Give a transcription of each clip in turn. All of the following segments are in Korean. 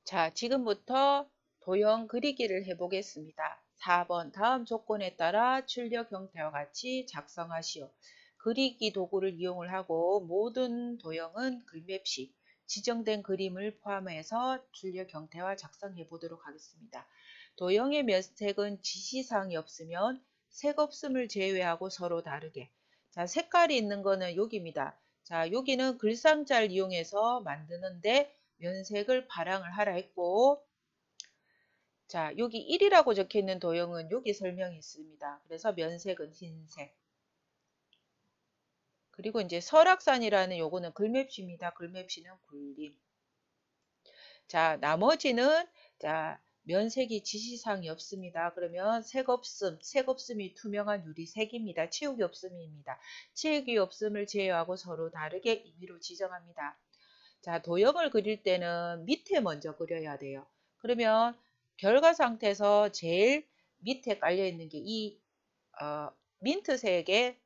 자, 지금부터 도형 그리기를 해보겠습니다. 4번 다음 조건에 따라 출력 형태와 같이 작성하시오. 그리기 도구를 이용을 하고 모든 도형은 글맵시 지정된 그림을 포함해서 출력 형태와 작성해 보도록 하겠습니다. 도형의 면색은 지시사항이 없으면 색 없음을 제외하고 서로 다르게. 자, 색깔이 있는 거는 여기입니다. 자, 여기는 글상자를 이용해서 만드는데 면색을 파랑을 하라 했고, 자, 여기 1이라고 적혀 있는 도형은 여기 설명이 있습니다. 그래서 면색은 흰색. 그리고 이제 설악산이라는 요거는 글맵시입니다. 글맵시는 굴림. 자, 나머지는 자, 면색이 지시사항이 없습니다. 그러면 색 없음, 색 없음이 투명한 유리색입니다. 치욱이 없음입니다. 치욱이 없음을 제외하고 서로 다르게 임의로 지정합니다. 자, 도형을 그릴 때는 밑에 먼저 그려야 돼요. 그러면 결과 상태에서 제일 밑에 깔려 있는 게 이 민트색의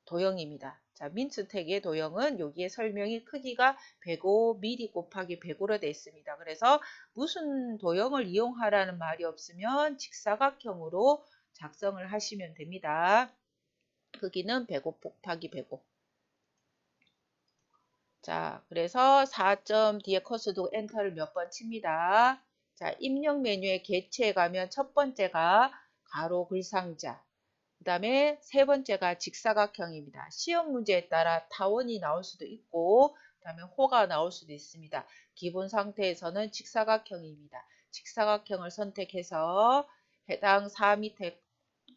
도형입니다. 자, 민트색의 도형은 여기에 설명이 크기가 105mm 곱하기 105로 되어 있습니다. 그래서 무슨 도형을 이용하라는 말이 없으면 직사각형으로 작성을 하시면 됩니다. 크기는 105 곱하기 105. 자, 그래서 4점 뒤에 커서도 엔터를 몇 번 칩니다. 자, 입력 메뉴에 개체에 가면 첫 번째가 가로 글상자, 그 다음에 세 번째가 직사각형입니다. 시험 문제에 따라 타원이 나올 수도 있고, 그 다음에 호가 나올 수도 있습니다. 기본 상태에서는 직사각형입니다. 직사각형을 선택해서 해당 4 밑에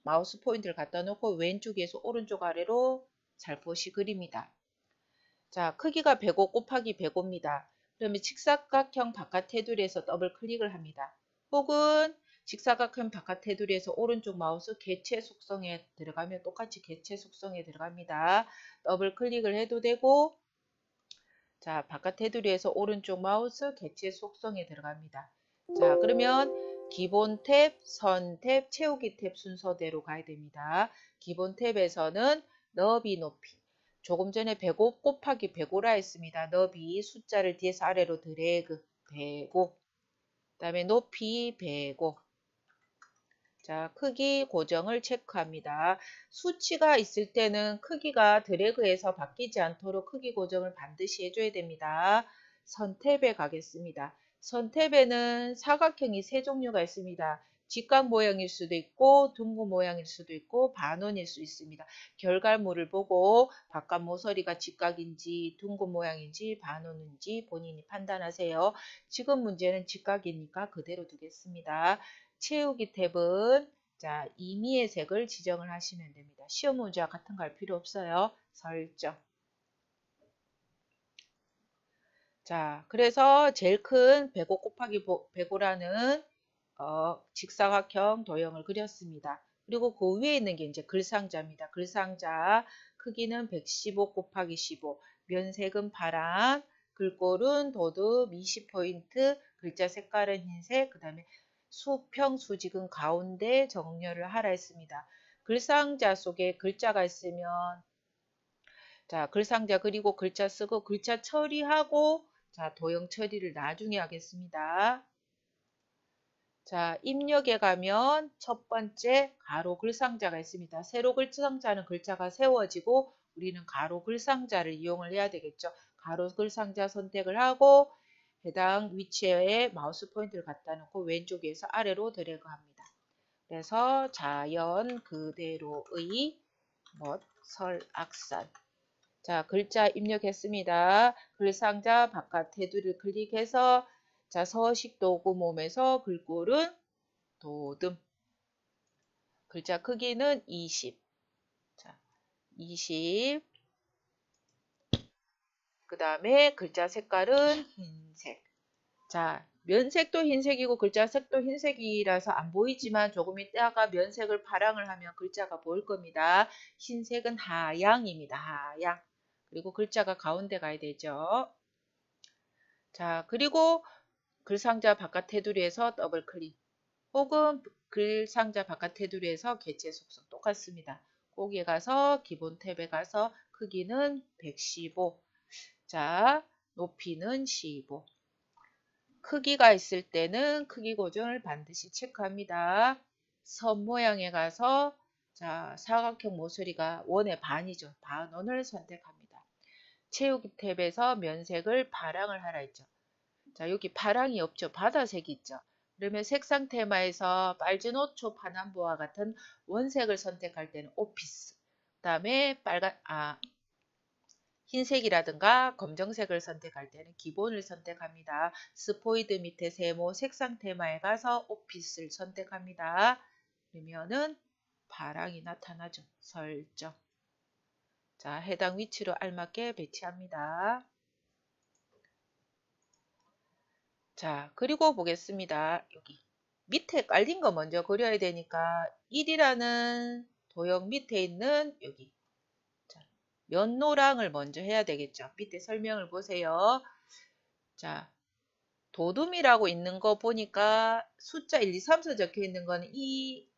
마우스 포인트를 갖다 놓고 왼쪽에서 오른쪽 아래로 살포시 그립니다. 자, 크기가 105 곱하기 105입니다. 그러면 직사각형 바깥 테두리에서 더블 클릭을 합니다. 혹은 직사각형 바깥 테두리에서 오른쪽 마우스 개체 속성에 들어가면 똑같이 개체 속성에 들어갑니다. 더블 클릭을 해도 되고, 자, 바깥 테두리에서 오른쪽 마우스 개체 속성에 들어갑니다. 자, 그러면 기본 탭, 선 탭, 채우기 탭 순서대로 가야 됩니다. 기본 탭에서는 너비, 높이. 조금 전에 105 곱하기 105라 했습니다. 너비 숫자를 뒤에서 아래로 드래그 105. 그다음에 높이 105. 자, 크기 고정을 체크합니다. 수치가 있을 때는 크기가 드래그해서 바뀌지 않도록 크기 고정을 반드시 해줘야 됩니다. 선 탭에 가겠습니다. 선 탭에는 사각형이 세 종류가 있습니다. 직각 모양일 수도 있고 둥근 모양일 수도 있고 반원일 수 있습니다. 결과물을 보고 바깥 모서리가 직각인지 둥근 모양인지 반원인지 본인이 판단하세요. 지금 문제는 직각이니까 그대로 두겠습니다. 채우기 탭은 자, 임의의 색을 지정을 하시면 됩니다. 시험 문제와 같은 거 할 필요 없어요. 설정. 자, 그래서 제일 큰 105 곱하기 105라는 직사각형 도형을 그렸습니다. 그리고 그 위에 있는 게 이제 글상자입니다. 글상자 크기는 115 곱하기 15, 면색은 파란, 글꼴은 도듬 20포인트, 글자 색깔은 흰색, 그 다음에 수평 수직은 가운데 정렬을 하라 했습니다. 글상자 속에 글자가 있으면 자, 글상자 그리고 글자 쓰고 글자 처리하고 자, 도형 처리를 나중에 하겠습니다. 자, 입력에 가면 첫 번째 가로 글상자가 있습니다. 세로 글상자는 글자가 세워지고 우리는 가로 글상자를 이용을 해야 되겠죠. 가로 글상자 선택을 하고 해당 위치에 마우스 포인트를 갖다 놓고 왼쪽에서 아래로 드래그합니다. 그래서 자연 그대로의 설악산. 자, 글자 입력했습니다. 글상자 바깥 테두리를 클릭해서 자, 서식 도구 몸에서 글꼴은 도듬. 글자 크기는 20. 자, 20. 그 다음에 글자 색깔은 흰색. 자, 면색도 흰색이고 글자 색도 흰색이라서 안 보이지만 조금 있다가 면색을 파랑을 하면 글자가 보일 겁니다. 흰색은 하양입니다. 하양. 그리고 글자가 가운데 가야 되죠. 자, 그리고 글상자 바깥 테두리에서 더블 클릭 혹은 글상자 바깥 테두리에서 개체 속성 똑같습니다. 거기에 가서 기본 탭에 가서 크기는 115. 자, 높이는 15. 크기가 있을 때는 크기 고정을 반드시 체크합니다. 선 모양에 가서 자, 사각형 모서리가 원의 반이죠. 반원을 선택합니다. 채우기 탭에서 면색을 파랑을 하라 했죠. 자, 여기 파랑이 없죠. 바다색이 있죠. 그러면 색상 테마에서 빨주노초 파남보와 같은 원색을 선택할 때는 오피스. 그다음에 흰색이라든가 검정색을 선택할 때는 기본을 선택합니다. 스포이드 밑에 세모 색상 테마에 가서 오피스를 선택합니다. 그러면은 파랑이 나타나죠. 설정. 자, 해당 위치로 알맞게 배치합니다. 자, 그리고 보겠습니다. 여기 밑에 깔린 거 먼저 그려야 되니까 1이라는 도형 밑에 있는 여기 자, 면노랑을 먼저 해야 되겠죠. 밑에 설명을 보세요. 자, 도둠이라고 있는 거 보니까 숫자 1, 2, 3, 4 적혀 있는 거는 이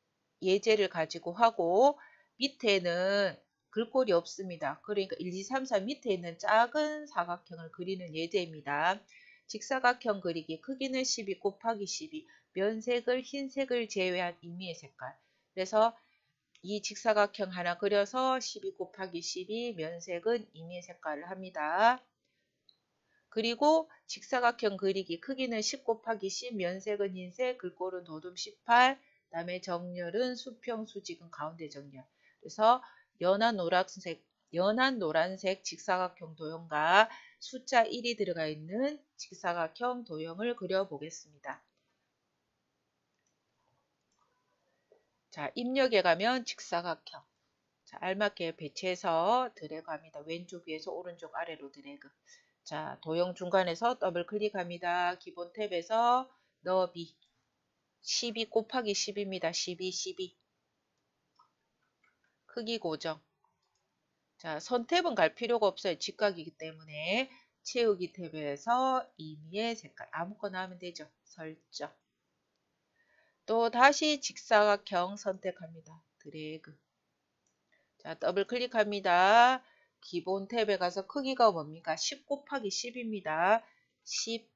예제를 가지고 하고 밑에는 글꼴이 없습니다. 그러니까 1, 2, 3, 4 밑에 있는 작은 사각형을 그리는 예제입니다. 직사각형 그리기 크기는 12 곱하기 12 면색을 흰색을 제외한 임의의 색깔. 그래서 이 직사각형 하나 그려서 12 곱하기 12 면색은 임의의 색깔을 합니다. 그리고 직사각형 그리기 크기는 10 곱하기 10 면색은 흰색 글꼴은 도둠 18 그다음에 정렬은 수평 수직은 가운데 정렬. 그래서 연한 노란색 직사각형 도형과 숫자 1이 들어가 있는 직사각형 도형을 그려보겠습니다. 자, 입력에 가면 직사각형. 자, 알맞게 배치해서 드래그합니다. 왼쪽 위에서 오른쪽 아래로 드래그. 자, 도형 중간에서 더블 클릭합니다. 기본 탭에서 너비 12 곱하기 10입니다. 12. 크기 고정. 자, 선 탭은 갈 필요가 없어요. 직각이기 때문에 채우기 탭에서 임의의 색깔 아무거나 하면 되죠. 설정. 또 다시 직사각형 선택합니다. 드래그. 자, 더블 클릭합니다. 기본 탭에 가서 크기가 뭡니까? 10 곱하기 10입니다. 10.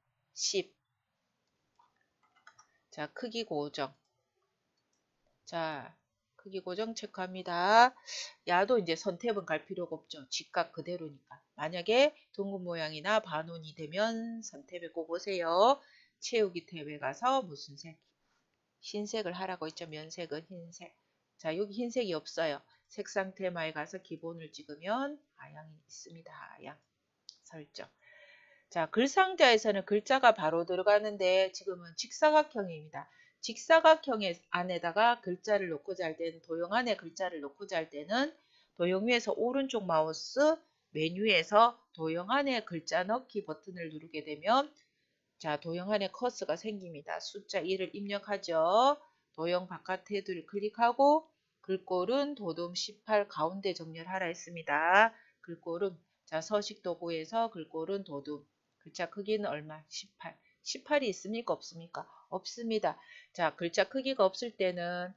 자, 크기 고정. 자, 크기 고정 체크합니다. 야도 이제 선택은 갈 필요가 없죠. 직각 그대로니까. 만약에 둥근 모양이나 반원이 되면 선택에 꼭 오세요. 채우기 탭에 가서 무슨 색? 흰색을 하라고 했죠. 면색은 흰색. 자, 여기 흰색이 없어요. 색상 테마에 가서 기본을 찍으면 하양이 있습니다. 하양. 설정. 자, 글상자에서는 글자가 바로 들어가는데 지금은 직사각형입니다. 직사각형 안에다가 글자를 놓고자 할 때는 도형 안에 글자를 놓고자 할 때는 도형 위에서 오른쪽 마우스 메뉴에서 도형 안에 글자 넣기 버튼을 누르게 되면 자, 도형 안에 커서가 생깁니다. 숫자 1을 입력하죠. 도형 바깥 테두리를 클릭하고 글꼴은 도둠 18 가운데 정렬하라 했습니다. 글꼴은 자, 서식 도구에서 글꼴은 도둠 글자 크기는 얼마? 18. 18이 있습니까? 없습니까? 없습니다. 자, 글자 크기가 없을 때는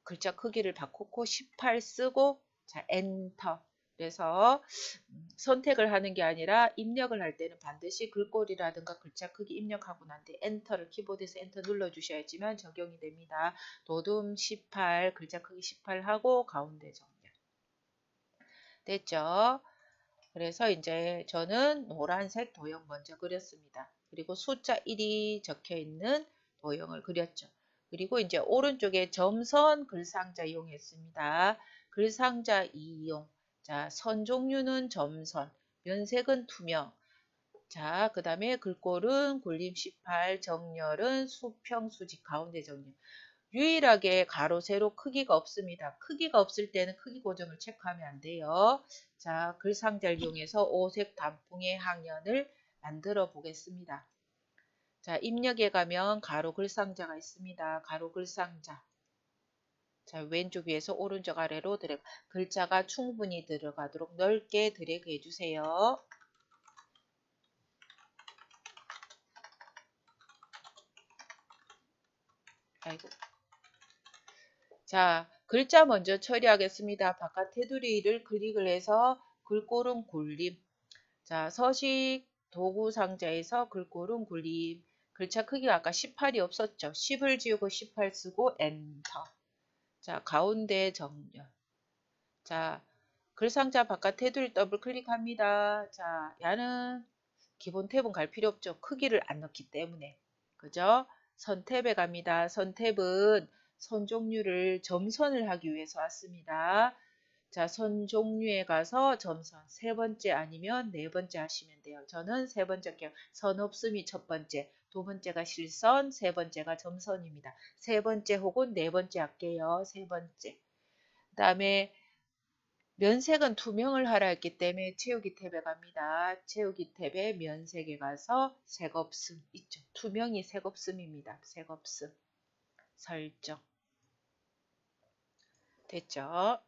글자 크기를 바꾸고 18 쓰고 자, 엔터. 그래서 선택을 하는 게 아니라 입력을 할 때는 반드시 글꼴이라든가 글자 크기 입력하고 난 뒤에 엔터를 키보드에서 엔터 눌러 주셔야지만 적용이 됩니다. 도둠 18 글자 크기 18 하고 가운데 정렬. 됐죠? 그래서 이제 저는 노란색 도형 먼저 그렸습니다. 그리고 숫자 1이 적혀 있는 도형을 그렸죠. 그리고 이제 오른쪽에 점선 글상자 이용했습니다. 글상자 이용. 자, 선 종류는 점선, 면색은 투명. 자, 그 다음에 글꼴은 굴림 18, 정렬은 수평, 수직, 가운데 정렬. 유일하게 가로, 세로 크기가 없습니다. 크기가 없을 때는 크기 고정을 체크하면 안 돼요. 자, 글상자를 이용해서 오색 단풍의 항연을 만들어 보겠습니다. 자, 입력에 가면 가로 글상자가 있습니다. 가로 글상자. 자, 왼쪽 위에서 오른쪽 아래로 드래그. 글자가 충분히 들어가도록 넓게 드래그 해주세요. 아이고. 자, 글자 먼저 처리하겠습니다. 바깥 테두리를 클릭을 해서 글꼴은 굴림. 자, 서식 도구 상자에서 글꼴은 굴림. 글자 크기가 아까 18이 없었죠. 10을 지우고 18 쓰고 엔터. 자, 가운데 정렬. 자, 글상자 바깥 테두리 더블 클릭합니다. 자, 야는 기본 탭은 갈 필요 없죠. 크기를 안 넣기 때문에. 그죠? 선 탭에 갑니다. 선 탭은 선 종류를 점선을 하기 위해서 왔습니다. 자, 선 종류에 가서 점선. 세 번째 아니면 네 번째 하시면 돼요. 저는 세 번째 할게요. 선 없음이 첫 번째, 두 번째가 실선, 세 번째가 점선입니다. 세 번째 혹은 네 번째 할게요. 세 번째. 그 다음에 면색은 투명을 하라 했기 때문에 채우기 탭에 갑니다. 채우기 탭에 면색에 가서 색 없음 있죠. 투명이 색 없음입니다. 색 없음. 설정. 됐죠?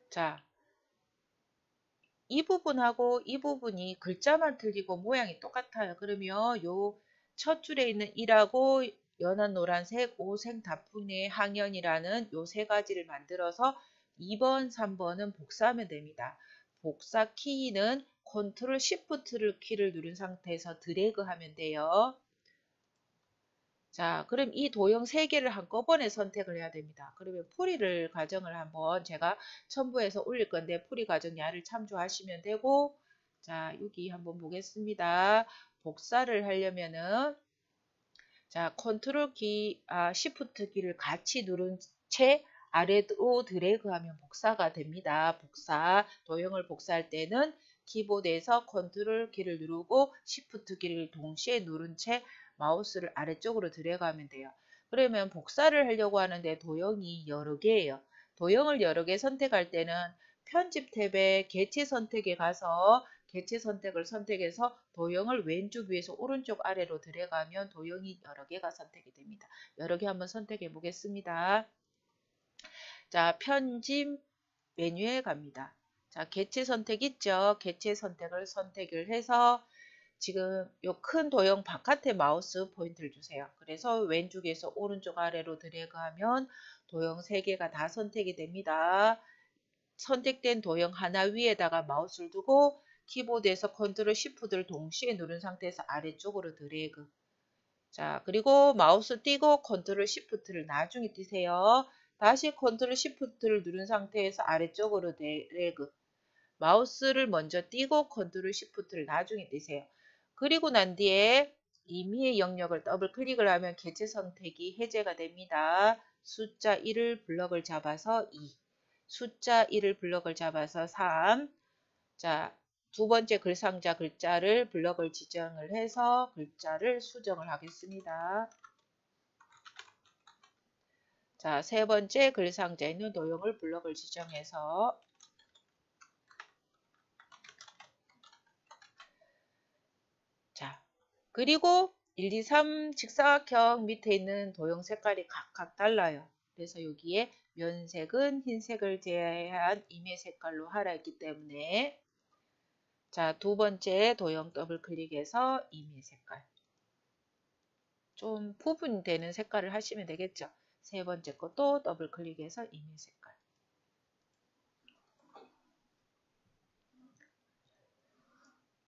자, 이 부분하고 이 부분이 글자만 틀리고 모양이 똑같아요. 그러면 요 첫 줄에 있는 1하고 연한 노란색, 오색 단풍의 항연이라는 요 세 가지를 만들어서 2번, 3번은 복사하면 됩니다. 복사 키는 컨트롤 시프트를 키를 누른 상태에서 드래그 하면 돼요. 자, 그럼 이 도형 3개를 한꺼번에 선택을 해야 됩니다. 그러면 풀이를 과정을 한번 제가 첨부해서 올릴 건데 풀이 과정 야를 참조하시면 되고, 자, 여기 한번 보겠습니다. 복사를 하려면은 자, 컨트롤 키, 시프트 키를 같이 누른 채 아래로 드래그하면 복사가 됩니다. 복사, 도형을 복사할 때는 키보드에서 컨트롤 키를 누르고 시프트 키를 동시에 누른 채 마우스를 아래쪽으로 드래그하면 돼요. 그러면 복사를 하려고 하는데 도형이 여러 개예요. 도형을 여러 개 선택할 때는 편집 탭에 개체 선택에 가서 개체 선택을 선택해서 도형을 왼쪽 위에서 오른쪽 아래로 들어가면 도형이 여러 개가 선택이 됩니다. 여러 개 한번 선택해 보겠습니다. 자, 편집 메뉴에 갑니다. 자, 개체 선택 있죠? 개체 선택을 해서 지금 요 큰 도형 바깥에 마우스 포인트를 주세요. 그래서 왼쪽에서 오른쪽 아래로 드래그하면 도형 3개가 다 선택이 됩니다. 선택된 도형 하나 위에다가 마우스를 두고 키보드에서 컨트롤 시프트를 동시에 누른 상태에서 아래쪽으로 드래그. 자, 그리고 마우스 띄고 컨트롤 시프트를 나중에 띄세요. 다시 컨트롤 시프트를 누른 상태에서 아래쪽으로 드래그. 마우스를 먼저 띄고 컨트롤 시프트를 나중에 띄세요. 그리고 난 뒤에 임의의 영역을 더블 클릭을 하면 개체 선택이 해제가 됩니다. 숫자 1을 블럭을 잡아서 2. 숫자 1을 블럭을 잡아서 3. 자, 두 번째 글상자 글자를 블럭을 지정을 해서 글자를 수정을 하겠습니다. 자, 세 번째 글상자에 있는 도형을 블럭을 지정해서 자, 그리고 1, 2, 3 직사각형 밑에 있는 도형 색깔이 각각 달라요. 그래서 여기에 면색은 흰색을 제외한 임의 색깔로 하라 했기 때문에 자, 두 번째 도형 더블 클릭해서 임의 색깔. 좀 부분되는 색깔을 하시면 되겠죠. 세 번째 것도 더블 클릭해서 임의 색깔.